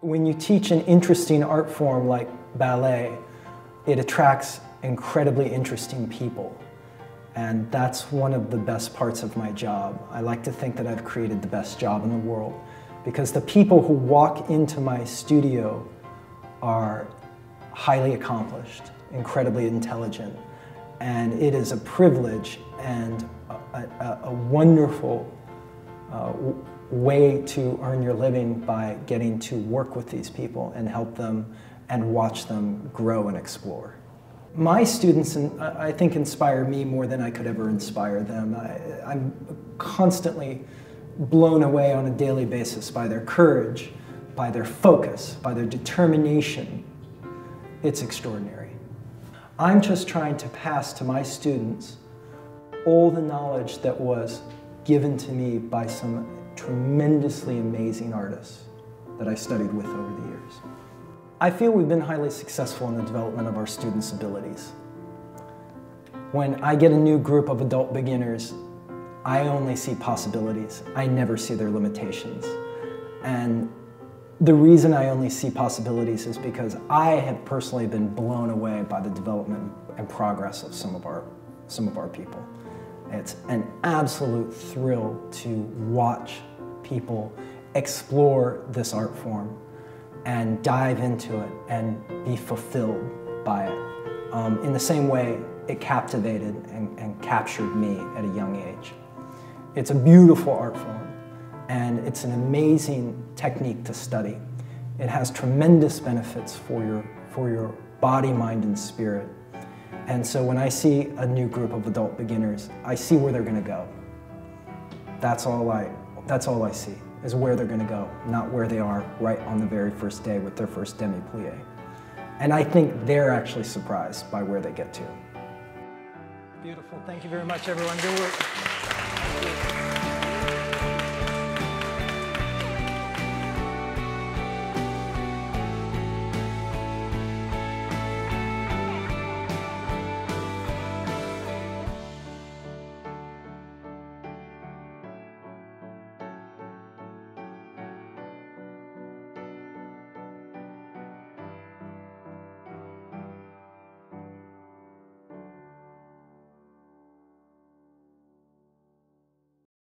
When you teach an interesting art form like ballet, it attracts incredibly interesting people. And that's one of the best parts of my job. I like to think that I've created the best job in the world because the people who walk into my studio are highly accomplished, incredibly intelligent, and it is a privilege and a wonderful way to earn your living by getting to work with these people and help them and watch them grow and explore. My students, I think, inspire me more than I could ever inspire them. I'm constantly blown away on a daily basis by their courage, by their focus, by their determination. It's extraordinary. I'm just trying to pass to my students all the knowledge that was given to me by some tremendously amazing artists that I studied with over the years. I feel we've been highly successful in the development of our students' abilities. When I get a new group of adult beginners, I only see possibilities. I never see their limitations. And the reason I only see possibilities is because I have personally been blown away by the development and progress of some of our people. It's an absolute thrill to watch people explore this art form and dive into it and be fulfilled by it. In the same way, it captivated and captured me at a young age. It's a beautiful art form, and it's an amazing technique to study. It has tremendous benefits for your body, mind, and spirit. And so when I see a new group of adult beginners, I see where they're going to go. That's all I see, is where they're going to go, not where they are right on the very first day with their first demi-plie. And I think they're actually surprised by where they get to. Beautiful. Thank you very much, everyone. Good work.